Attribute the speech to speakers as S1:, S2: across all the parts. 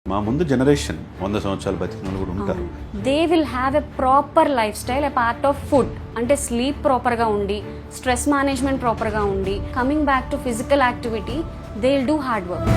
S1: మా ముందు జనరేషన్ 100 సంవత్సరాలు బతికిన వాళ్ళు కూడా ఉంటారు.
S2: They will have a proper lifestyle, a part of food. అంటే స్లీప్ ప్రాపర్గా ఉండి, స్ట్రెస్ మేనేజ్మెంట్ ప్రాపర్గా ఉండి, coming back to physical activity, they will do hard work.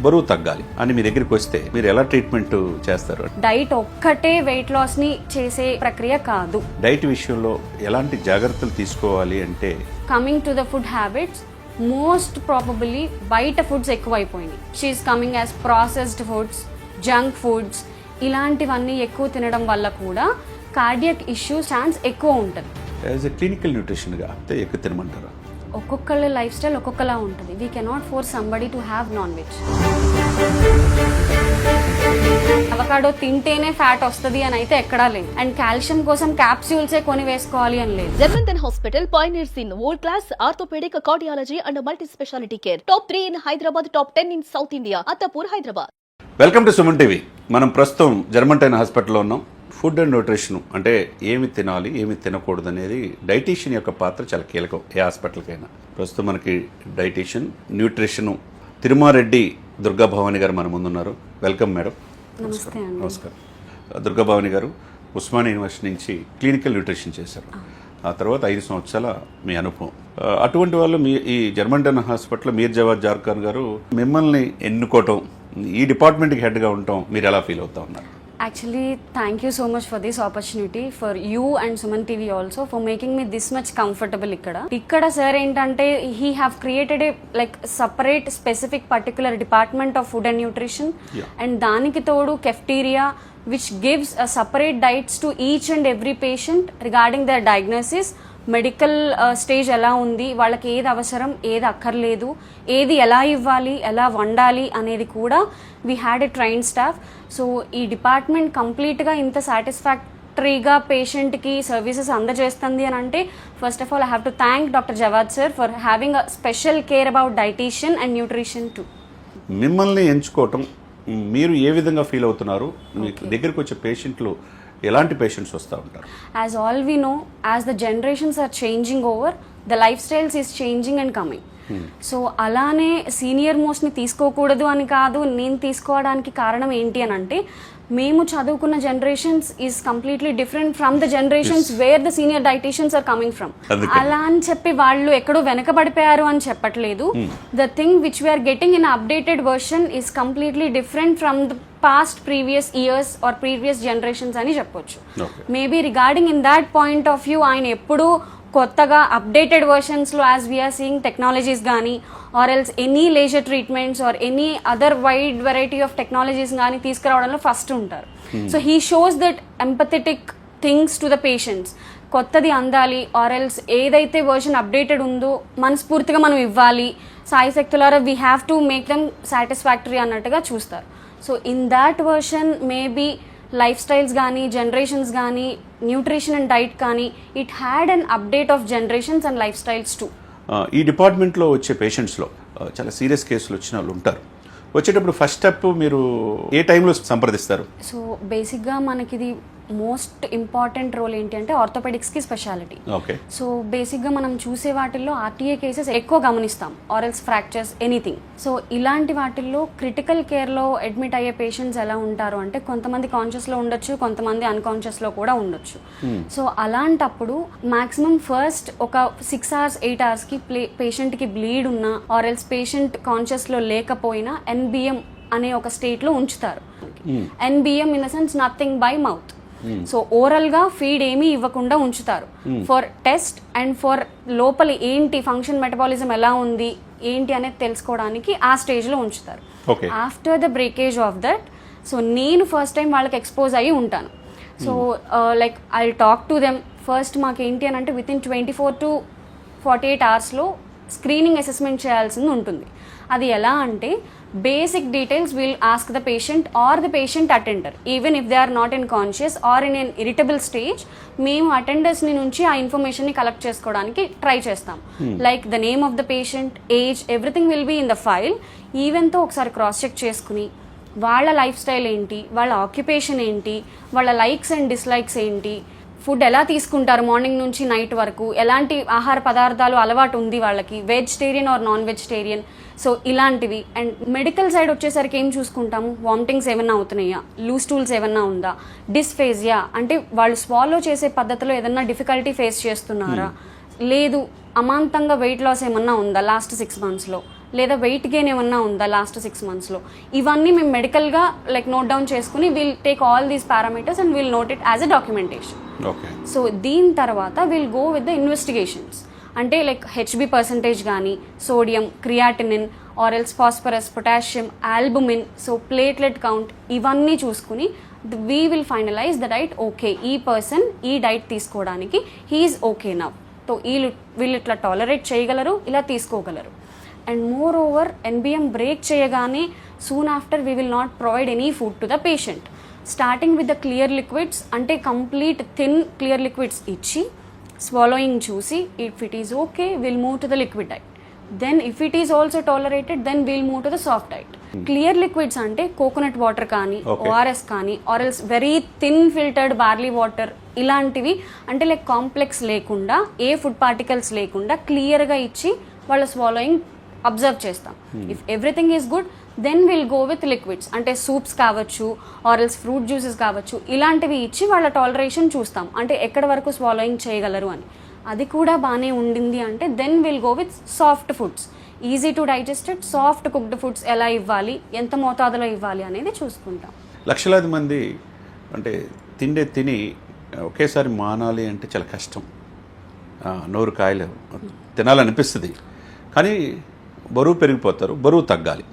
S1: బరువు తగ్గాలి అని మీ దగ్గరికి వస్తే మీరు ఎలా ట్రీట్మెంట్ చేస్తారు?
S2: డైట్ ఒక్కటే వెయిట్ లాస్ ని చేసే ప్రక్రియ కాదు.
S1: డైట్ విషయంలో ఎలాంటి జాగ్రత్తలు తీసుకోవాలి అంటే,
S2: coming to the food habits, most probably బయట ఫుడ్స్ ఎక్కువైపోయినాయి. She is coming as processed foods, junk foods, ఇలాంటివన్నీ ఎక్కువ తినడం వల్ల కూడా కార్డియాక్ ఇష్యూస్ ఛాన్స్ ఎక్కువ ఉంటుంది.
S1: యాజ్ ఎ క్లినికల్ న్యూట్రిషన్గా ఎక్కువ తినమంటారా?
S2: ఒక్కొక్కళ్ళ లైఫ్ స్టైల్ ఒక్కొక్కలా ఉంటుంది. We cannot force somebody to have non veg. Avocado తింటేనే ఫ్యాట్ వస్తుంది అని అయితే ఎక్కడా లేదు. అండ్ కాల్షియం కోసం క్యాప్సూల్సే కొని వేసుకోవాలి అని లేదు.
S3: జర్మంతన్ hospital pioneers in world class orthopedic cardiology and multi specialty care. Top 3 in Hyderabad, top 10 in South India. Attapur, Hyderabad.
S1: Welcome to Suman TV. మనం ప్రస్తుతం జర్మంటైన్ హాస్పిటల్లో ఉన్నాం. ఫుడ్ అండ్ న్యూట్రిషన్ అంటే ఏమి తినాలి, ఏమి తినకూడదు అనేది డైటీషియన్ యొక్క పాత్ర చాలా కీలకం ఏ హాస్పిటల్కైనా. ప్రస్తుతం మనకి డైటీషియన్, న్యూట్రిషన్ తిరుమారెడ్డి దుర్గాభవాని గారు మన ముందున్నారు. Welcome madam.
S2: నమస్తే అండి.
S1: నమస్కారం. దుర్గాభవాని గారు ఉస్మానియా యూనివర్సిటీ నుంచి క్లినికల్ న్యూట్రిషన్ చేశారు. ఆ తర్వాత 5 సంవత్సరాల మీ అనుభవం. అటువంటి వాళ్ళు మీ ఈ జర్మంటైన్ హాస్పిటల్లో మీర్ జవాద్ జార్ఖాన్ గారు మిమ్మల్ని ఎన్నుకోవటం, ఈ డిపార్ట్మెంట్కి హెడ్గా ఉండటం మీరు ఎలా ఫీల్ అవుతా ఉన్నారు?
S2: Actually, thank you so much for this opportunity, for you and Suman TV also, for making me this much comfortable ikkada sir entante he have created a like separate specific particular department of food and nutrition. And daniki todu cafeteria which gives a separate diets to each and every patient regarding their diagnosis, medical stage ఎలా ఉంది, వాళ్ళకి ఏది అవసరం, ఏది అక్కర్లేదు, ఏది ఎలా ఇవ్వాలి, ఎలా వండాలి అనేది కూడా we had a train staff. So ఈ డిపార్ట్మెంట్ కంప్లీట్గా ఇంత సాటిస్ఫాక్టరీగా పేషెంట్కి సర్వీసెస్ అందజేస్తుంది అని అంటే, first of all I have to thank doctor Jawad sir for having a special care about dietitian and nutrition to.
S1: మిమ్మల్ని ఎంచుకోవటం మీరు ఏ విధంగా ఫీల్ అవుతున్నారు? మీ దగ్గరికి వచ్చే పేషెంట్లు ఎలాంటి పేషెంట్స్ వస్తూ ఉంటారు?
S2: As all we know, as the generations are changing over, the lifestyles is changing and coming. So అలానే సీనియర్ మోస్ట్ని తీసుకోకూడదు అని కాదు, నేను తీసుకోవడానికి కారణం ఏంటి అని అంటే, మేము చదువుకున్న generations is completely different from the generations where the senior dieticians are coming from. అలా అని చెప్పి వాళ్ళు ఎక్కడో వెనకబడిపోయారు అని చెప్పట్లేదు. The thing which we are getting in updated version is completely different from the past previous years or previous generations అని చెప్పొచ్చు. Maybe regarding in that point of view ఆయన ఎప్పుడూ కొత్తగా అప్డేటెడ్ వర్షన్స్లో యాజ్ వీఆర్ సీయింగ్ టెక్నాలజీస్ కానీ or else any laser treatments or any other wide variety of technologies కానీ తీసుకురావడంలో first ఉంటారు. So he shows that empathetic things to the patients. కొత్తది అందాలి ఆర్ ఎల్స్ ఏదైతే వర్షన్ అప్డేటెడ్ ఉందో మనస్ఫూర్తిగా మనం ఇవ్వాలి, సాయి శక్తులారా we have to make them satisfactory అన్నట్టుగా చూస్తారు. So in that version maybe lifestyles కానీ, జనరేషన్స్ కానీ, న్యూట్రిషన్ అండ్ డైట్ కానీ, it had an update of generations and lifestyles too.
S1: ఈ డిపార్ట్మెంట్లో వచ్చే పేషెంట్స్లో చాలా సీరియస్ కేసులు వచ్చిన వాళ్ళు ఉంటారు. వచ్చేటప్పుడు ఫస్ట్ స్టెప్ మీరు ఏ టైంలో సంప్రదిస్తారు?
S2: సో బేసిక్గా మనకి ఇది మోస్ట్ ఇంపార్టెంట్ రోల్ ఏంటి అంటే ఆర్థోపెడిక్స్కి స్పెషాలిటీ.
S1: ఓకే.
S2: సో బేసిక్గా మనం చూసే వాటిల్లో ఆర్టీఏ కేసెస్ ఎక్కువ గమనిస్తాం, ఆర్ఎల్స్ ఫ్రాక్చర్స్, ఎనీథింగ్. సో ఇలాంటి వాటిల్లో క్రిటికల్ కేర్లో అడ్మిట్ అయ్యే పేషెంట్స్ ఎలా ఉంటారు అంటే, కొంతమంది కాన్షియస్లో ఉండొచ్చు, కొంతమంది అన్కాన్షియస్లో కూడా ఉండొచ్చు. సో అలాంటప్పుడు మాక్సిమం ఫస్ట్ ఒక 6 hours 8 hoursకి పేషెంట్కి బ్లీడ్ ఉన్నా ఆర్ఎల్స్ పేషెంట్ కాన్షియస్లో లేకపోయినా ఎన్బిఎం అనే ఒక స్టేట్లో ఉంచుతారు. NBM in the sense nothing by mouth. So oral గా ఫీడ్ ఏమీ ఇవ్వకుండా ఉంచుతారు ఫర్ టెస్ట్ అండ్ ఫర్ లోపల ఏంటి ఫంక్షన్, మెటబాలిజం ఎలా ఉంది ఏంటి అనేది తెలుసుకోవడానికి ఆ స్టేజ్ లో ఉంచుతారు. After the breakage of that, so నేను ఫస్ట్ టైం వాళ్ళకి ఎక్స్పోజ్ అయ్యి ఉంటాను. So like I talk to them first. మాకు ఏంటి అని అంటే within 24 to 48 hours screening assessment చేయాల్సింది ఉంటుంది. అది ఎలా అంటే, basic details will ask the patient or the patient attender, even if they are not in conscious or in an irritable stage. మేము అటెండర్స్ నుంచి ఆ ఇన్ఫర్మేషన్ని కలెక్ట్ చేసుకోవడానికి ట్రై చేస్తాం. Like the name of the patient, age, everything will be in the file. ఈవెన్తో ఒకసారి cross check చేసుకుని వాళ్ళ లైఫ్ స్టైల్ ఏంటి, వాళ్ళ ఆక్యుపేషన్ ఏంటి, వాళ్ళ లైక్స్ అండ్ డిస్లైక్స్ ఏంటి, ఫుడ్ ఎలా తీసుకుంటారు మార్నింగ్ నుంచి నైట్ వరకు, ఎలాంటి ఆహార పదార్థాలు అలవాటు ఉంది వాళ్ళకి, vegetarian or non vegetarian, so ఇలాంటివి. అండ్ మెడికల్ సైడ్ వచ్చేసరికి ఏం చూసుకుంటాము, వామిటింగ్స్ ఏమన్నా అవుతున్నాయా, లూజ్ టూల్స్ ఏమన్నా ఉందా, డిస్ఫేజియా అంటే వాళ్ళు స్వాలో చేసే పద్ధతిలో ఏదన్నా డిఫికల్టీ ఫేస్ చేస్తున్నారా, లేదు అమాంతంగా వెయిట్ లాస్ ఏమన్నా ఉందా లాస్ట్ 6 monthsలో, లేదా వెయిట్ గెయిన్ ఏమన్నా ఉందా లాస్ట్ 6 monthsలో, ఇవన్నీ మేము మెడికల్గా లైక్ నోట్ డౌన్ చేసుకుని will take all these parameters and will note it as a documentation. So దీని తర్వాత will go with the investigations, అంటే లైక్ హెచ్బి పర్సంటేజ్ కానీ, sodium, creatinine or else phosphorus, potassium, albumin, so platelet count, ఇవన్నీ చూసుకుని we will finalise the diet. Okay, ఈ person ఈ diet తీసుకోవడానికి he's okay now, so వీళ్ళు ఇట్లా టాలరేట్ చేయగలరు, ఇలా తీసుకోగలరు. And more over NBM break చేయగానే soon after we will not provide any food to the patient. Starting with the clear liquids, అంటే కంప్లీట్ థిన్ క్లియర్ లిక్విడ్స్ ఇచ్చి swallowing చూసి if it is okay will move to the liquid diet. Then if it is also tolerated then will move to the soft diet. Clear liquids అంటే coconut water కానీ, ORS కానీ, or else very thin filtered barley water, ఇలాంటివి అంటే like complex లేకుండా, ఏ food particles లేకుండా క్లియర్గా ఇచ్చి వాళ్ళ స్వాలోయింగ్ అబ్జర్వ్ చేస్తాం. If everything is good then will go with liquids, అంటే సూప్స్ కావచ్చు ఆర్ ఎల్స్ ఫ్రూట్ జ్యూసెస్ కావచ్చు, ఇలాంటివి ఇచ్చి వాళ్ళ టాలరేషన్ చూస్తాం, అంటే ఎక్కడి వరకు స్వాలోయింగ్ చేయగలరు అని. అది కూడా బాగానే ఉండింది అంటే then will go with soft foods, easy to digested soft cooked foods ఎలా ఇవ్వాలి, ఎంత మోతాదులో ఇవ్వాలి అనేది చూసుకుంటాం.
S1: లక్షలాది మంది అంటే తిని ఒకేసారి మానాలి అంటే చాలా కష్టం, నోరు కాయలు తినాలనిపిస్తుంది, కానీ బరువు పెరిగిపోతారు, బరువు తగ్గాలి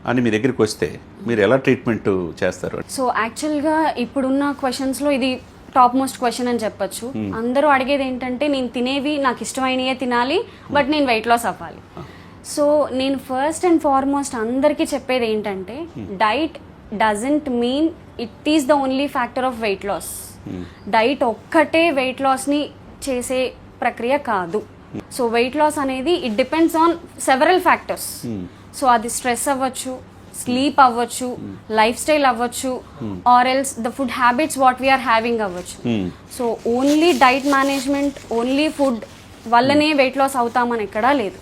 S1: అని మీ దగ్గరికి వస్తే మీరు ఎలా ట్రీట్మెంట్ చేస్తారు?
S2: సో యాక్చువల్గా ఇప్పుడున్న క్వశ్చన్స్లో ఇది టాప్ మోస్ట్ క్వశ్చన్ అని చెప్పొచ్చు. అందరూ అడిగేది ఏంటంటే నేను తినేవి నాకు ఇష్టమైనయే తినాలి, బట్ నేను వెయిట్ లాస్ అవ్వాలి. సో నేను ఫస్ట్ అండ్ ఫార్మోస్ట్ అందరికీ చెప్పేది ఏంటంటే diet doesn't mean it is the only factor of weight loss. Diet ఒక్కటే వెయిట్ లాస్ని చేసే ప్రక్రియ కాదు. సో వెయిట్ లాస్ అనేది it depends on several factors. So అది స్ట్రెస్ అవ్వచ్చు, స్లీప్ అవ్వచ్చు, లైఫ్ స్టైల్ అవ్వచ్చు, or else the food habits what we are having అవ్వచ్చు. So only diet management, only food వల్లనే వెయిట్ లాస్ అవుతామని ఎక్కడా లేదు.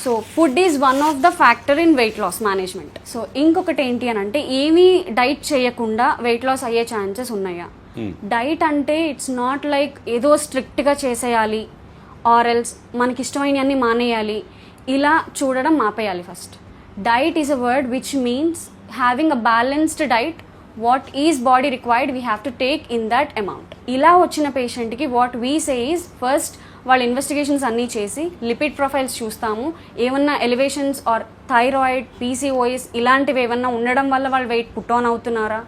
S2: So food is one of the factor in weight loss management. So ఇంకొకటి ఏంటి అని అంటే ఏమీ డైట్ చేయకుండా వెయిట్ లాస్ అయ్యే ఛాన్సెస్ ఉన్నాయా? డైట్ అంటే ఇట్స్ నాట్ లైక్ ఏదో స్ట్రిక్ట్గా చేసేయాలి ఆర్ ఎల్స్ మనకి ఇష్టమైనవన్నీ మానేయాలి, ఇలా చూడడం మాపేయాలి. First diet is a word which means having a balanced diet. What is body required we have to take in that amount. ఇలా వచ్చిన పేషెంట్కి what we say is first వాళ్ళ ఇన్వెస్టిగేషన్స్ అన్నీ చేసి లిపిడ్ ప్రొఫైల్స్ చూస్తాము, ఏమన్నా ఎలివేషన్స్ ఆర్ థైరాయిడ్, పీసీఓఎస్ ఇలాంటివి ఏమన్నా ఉండడం వల్ల వాళ్ళు వెయిట్ పుట్ ఆన్ అవుతున్నారా,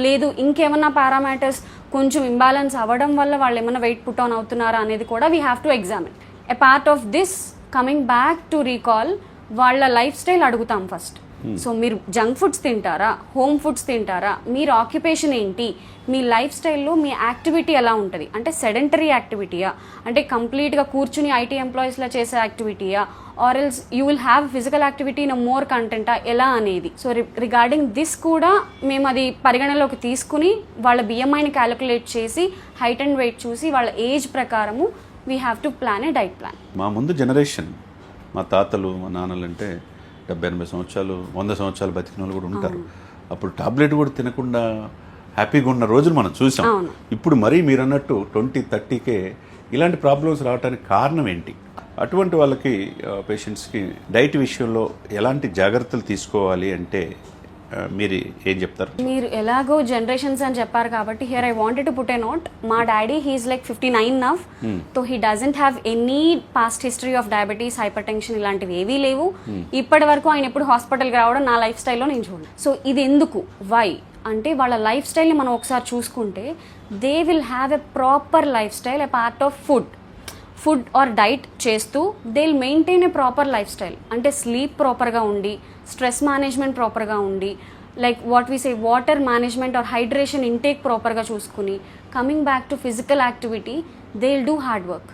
S2: లేదు ఇంకేమన్నా పారామీటర్స్ కొంచెం ఇంబ్యాలెన్స్ అవ్వడం వల్ల వాళ్ళు ఏమైనా వెయిట్ పుట్ ఆన్ అవుతున్నారా అనేది కూడా we have to examine. A part of this coming back to recall వాళ్ళ లైఫ్ స్టైల్ అడుగుతాం ఫస్ట్. సో మీరు జంక్ ఫుడ్స్ తింటారా, హోమ్ ఫుడ్స్ తింటారా, మీరు ఆక్యుపేషన్ ఏంటి, మీ లైఫ్ స్టైల్లో మీ యాక్టివిటీ ఎలా ఉంటుంది, అంటే సెడెంటరీ యాక్టివిటీయా, అంటే కంప్లీట్గా కూర్చుని ఐటీ ఎంప్లాయీస్లో చేసే యాక్టివిటీయా, or else you will have physical activity in more కంటెంటా, ఎలా అనేది. సో రిగార్డింగ్ దిస్ కూడా మేము అది పరిగణలోకి తీసుకుని వాళ్ళ బిఎంఐని క్యాలిక్యులేట్ చేసి హైట్ అండ్ వెయిట్ చూసి వాళ్ళ ఏజ్ ప్రకారము we have to plan A diet plan.
S1: మా ముందు జనరేషన్, మా తాతలు మా నాన్నలు అంటే 70-80 సంవత్సరాలు 100 సంవత్సరాలు బతికిన వాళ్ళు కూడా ఉంటారు. అప్పుడు టాబ్లెట్ కూడా తినకుండా హ్యాపీగా ఉన్న రోజులు మనం చూసాం. ఇప్పుడు మరీ మీరు అన్నట్టు 20-30కే ఇలాంటి ప్రాబ్లమ్స్ రావడానికి కారణం ఏంటి? అటువంటి వాళ్ళకి పేషెంట్స్కి డైట్ విషయంలో ఎలాంటి జాగ్రత్తలు తీసుకోవాలి అంటే మీరు ఏం చెప్తారు?
S2: మీరు ఎలాగో జనరేషన్స్ అని చెప్పారు కాబట్టి here I wanted to put a note. మా daddy he's like 59 now, so he doesn't have any past history of diabetes, hypertension ఇలాంటివి ఏవీ లేవు. ఇప్పటి వరకు ఆయన ఎప్పుడు హాస్పిటల్కి రావడం నా లైఫ్ స్టైల్లో నేను చూడండి. సో ఇది ఎందుకు, వై అంటే వాళ్ళ లైఫ్ స్టైల్ని మనం ఒకసారి చూసుకుంటే they will have a proper lifestyle, a part of food or diet చేస్తూ they will maintain a proper lifestyle. అంటే స్లీప్ ప్రాపర్గా ఉండి, స్ట్రెస్ మేనేజ్మెంట్ ప్రాపర్గా ఉండి, like what we say water management or hydration intake ప్రాపర్గా చూసుకుని, coming back to physical activity they will do hard work.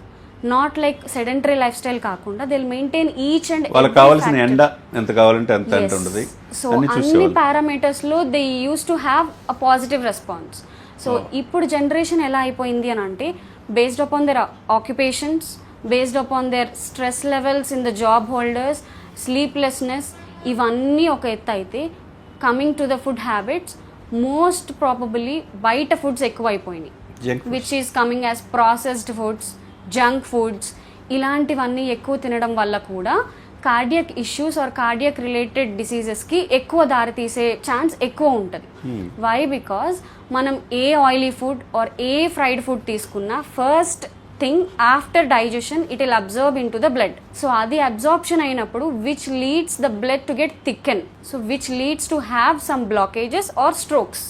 S2: Not like sedentary lifestyle కాకుండా they will maintain each and
S1: వాళ్ళకి కావాల్సిన ఎండ ఎంత కావాలంటే అంత ఉంటుంది.
S2: సో అన్ని పారామీటర్స్ లో they use to have a positive response. So ఇప్పుడు జనరేషన్ ఎలా అయిపోయింది అని అంటే based upon their occupations, based upon their stress levels in the job holders, sleeplessness, ఇవన్నీ ఒక ఎత్తు అయితే coming to the food habits most probably బయట ఫుడ్స్ ఎక్కువైపోయినాయి, which is coming as processed foods, junk foods, ఇలాంటివన్నీ ఎక్కువ తినడం వల్ల కూడా cardiac issues or cardiac related డిసీజెస్కి ఎక్కువ దారితీసే ఛాన్స్ ఎక్కువ ఉంటుంది. వై? బికాజ్ మనం ఏ ఆయిలీ ఫుడ్ ఆర్ ఏ ఫ్రైడ్ ఫుడ్ తీసుకున్నా first thing after digestion it will absorb in to the blood. So అది అబ్జార్ప్షన్ అయినప్పుడు which leads the blood to get thicken, so which leads to have some blockages or strokes.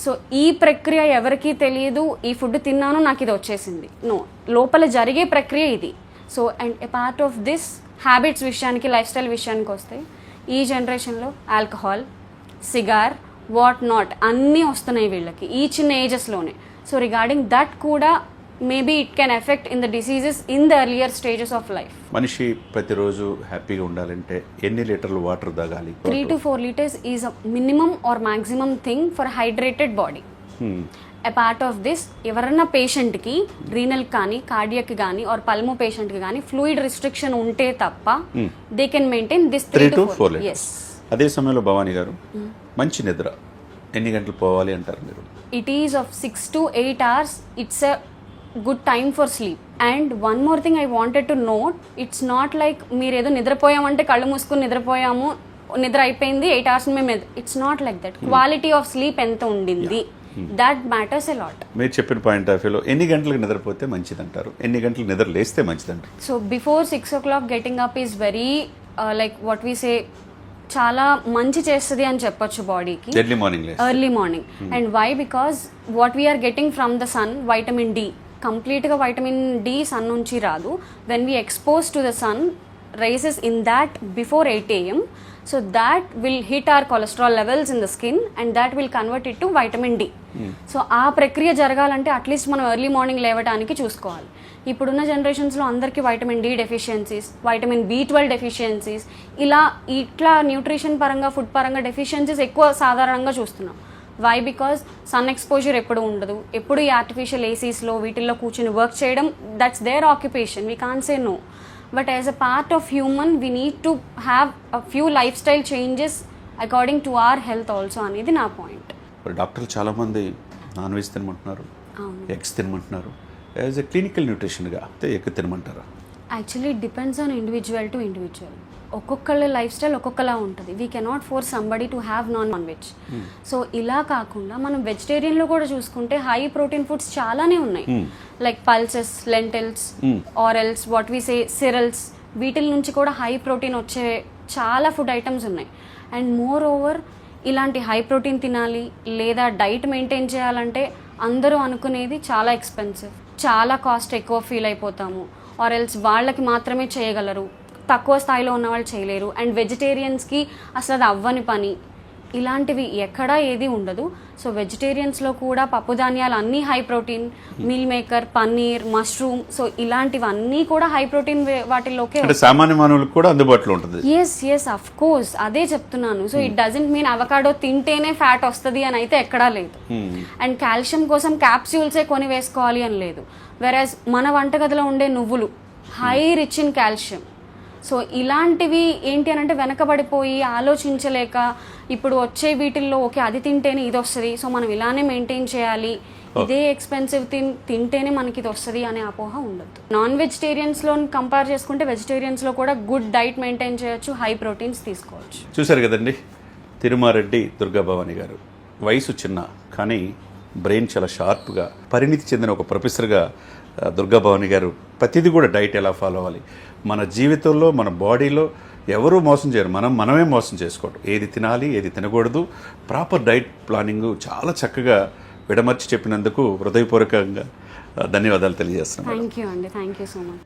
S2: So ఈ ప్రక్రియ ఎవరికీ తెలియదు, ఈ food తిన్నాను నాకు ఇది వచ్చేసింది. నో, లోపల జరిగే ప్రక్రియ ఇది. So and a part of this habits విషయానికి, లైఫ్ స్టైల్ విషయానికి వస్తే ఈ జనరేషన్లో ఆల్కహాల్, సిగార్, వాట్ నాట్ అన్నీ వస్తున్నాయి వీళ్ళకి ఈ చిన్న ఏజెస్లోనే. సో రిగార్డింగ్ దట్ కూడా maybe it can affect in the diseases in the earlier stages of life.
S1: మనిషి ప్రతిరోజు హ్యాపీగా ఉండాలంటే ఎన్ని లీటర్లు వాటర్ తాగాలి?
S2: 3 to 4 liters is a minimum or maximum thing for hydrated body. A part of this, ఎవరన్నా పేషెంట్కి రీనల్ కానీ కార్డియక్ కానీ ఆర్ పల్మో పేషెంట్కి కానీ ఫ్లూయిడ్ రిస్ట్రిక్షన్ ఉంటే తప్ప they can maintain this
S1: 3 to 4 liters. అదే సమయంలో భవానీ గారు మంచి నిద్ర ఎన్ని గంటలు పోవాలి అంటారు మీరు?
S2: It is of 6 to 8 hours. It's a good time for sleep. And one more thing I wanted to note, it's not like మీరు ఏదో నిద్రపోయామంటే కళ్ళు మూసుకుని నిద్రపోయాము, నిద్ర అయిపోయింది 8 hours మేము, it's not like that. Quality of sleep ఎంత ఉండింది, దట్ మ్యాటర్స్ ఎ లాట్.
S1: మీరు చెప్పిన పాయింట్ ఆఫ్ వ్యూలో ఎన్ని గంటలకు నిద్రపోతే మంచిది అంటారు, ఎన్ని గంటలకు నిద్ర లేస్తే మంచిది అంటారు?
S2: So before 6 o'clock getting up is very like what we say చాలా మంచి చేస్తుంది అని చెప్పొచ్చు బాడీకి. Early morning. And why? Because what we are getting from the sun, vitamin D, కంప్లీట్గా వైటమిన్ డి సన్ నుంచి రాదు. When we expose to the sun rises in that before 8 AM, so that will hit our cholesterol levels in the skin and that will convert it to vitamin D. So ఆ ప్రక్రియ జరగాలంటే at least మనం early morning లేవడానికి చూసుకోవాలి. ఇప్పుడున్న జనరేషన్స్లో అందరికీ vitamin D deficiencies, vitamin B12 deficiencies, ఇట్లా న్యూట్రిషన్ పరంగా, ఫుడ్ పరంగా డెఫిషియన్సీస్ ఎక్కువ సాధారణంగా చూస్తున్నాం. వై? బికాజ్ సన్ ఎక్స్పోజర్ ఎప్పుడు ఉండదు, ఎప్పుడు ఈ ఆర్టిఫిషియల్ ఏసీస్లో వీటిల్లో కూర్చుని వర్క్ చేయడం, that's their occupation, we can say no. But as a part of human, we need to have a few lifestyle changes according to our health also అనేది నా point.
S1: డాక్టర్లు చాలామంది నాన్ వెజ్ తినమంటున్నారు, eggs తినమంటున్నారు. As a clinical న్యూట్రిషన్గా egg తినమంటారా?
S2: Actually it depends on individual to individual. ఒక్కొక్కళ్ళ life style ఒక్కొక్కలా ఉంటుంది. We cannot force somebody to have non veg. So ఇలా కాకుండా మనం వెజిటేరియన్లో కూడా చూసుకుంటే హై ప్రోటీన్ ఫుడ్స్ చాలానే ఉన్నాయి, లైక్ పల్సెస్, లెంటిల్స్, ఆరెల్స్, వాట్ వీ సే సిరల్స్, వీటిల నుంచి కూడా హై ప్రోటీన్ వచ్చే చాలా ఫుడ్ ఐటమ్స్ ఉన్నాయి. అండ్ మోర్ ఓవర్ ఇలాంటి హై ప్రోటీన్ తినాలి లేదా డైట్ మెయింటైన్ చేయాలంటే అందరూ అనుకునేది చాలా ఎక్స్పెన్సివ్, చాలా కాస్ట్ ఎక్కువ ఫీల్ అయిపోతాము, ఆరెల్స్ వాళ్ళకి మాత్రమే చేయగలరు, తక్కువ స్థాయిలో ఉన్న వాళ్ళు చేయలేరు. అండ్ వెజిటేరియన్స్కి అసలు అది అవ్వని పని, ఇలాంటివి ఎక్కడా ఏది ఉండదు. సో వెజిటేరియన్స్లో కూడా పప్పు ధాన్యాలు అన్నీ high protein, meal maker, paneer, mushroom, so ఇలాంటివన్నీ కూడా హై ప్రోటీన్ వాటిల్లోకే
S1: సామాన్య మానవులకు కూడా అందుబాటులో ఉంటుంది.
S2: ఎస్ అఫ్ కోర్స్, అదే చెప్తున్నాను. So it doesn't mean avocado తింటేనే ఫ్యాట్ వస్తుంది అని అయితే ఎక్కడా లేదు. అండ్ కాల్షియం కోసం క్యాప్స్యూల్సే కొని వేసుకోవాలి అని లేదు. వెరాజ్ మన వంటగదిలో ఉండే నువ్వులు high rich in calcium. So ఇలాంటివి ఏంటి అని అంటే వెనకబడిపోయి ఆలోచించలేక ఇప్పుడు వచ్చే వీటిల్లో ఓకే అది తింటేనే ఇది వస్తుంది, సో మనం ఇలానే మెయింటైన్ చేయాలి, ఇదే ఎక్స్పెన్సివ్ తింటేనే మనకి ఇది వస్తుంది అనే అపోహ ఉండదు. నాన్ వెజిటేరియన్స్లో కంపేర్ చేసుకుంటే వెజిటేరియన్స్లో కూడా గుడ్ డైట్ మెయింటైన్ చేయొచ్చు, హై ప్రోటీన్స్ తీసుకోవచ్చు.
S1: చూశారు కదండి తిరుమారెడ్డి దుర్గా భవానీ గారు. వయసు చిన్న కానీ బ్రెయిన్ చాలా షార్ప్గా పరిణితి చెందిన ఒక ప్రొఫెసర్గా దుర్గా భవానీ గారు ప్రతిదీ కూడా డైట్ ఎలా ఫాలో అవ్వాలి, మన జీవితంలో మన బాడీలో ఎవరూ మోసం చేయరు, మనమే మోసం చేసుకోవడం, ఏది తినాలి ఏది తినకూడదు, ప్రాపర్ డైట్ ప్లానింగ్ చాలా చక్కగా విడమర్చి చెప్పినందుకు హృదయపూర్వకంగా ధన్యవాదాలు తెలియజేస్తున్నాను.
S2: థ్యాంక్ యూ అండి, థ్యాంక్ యూ సో మచ్.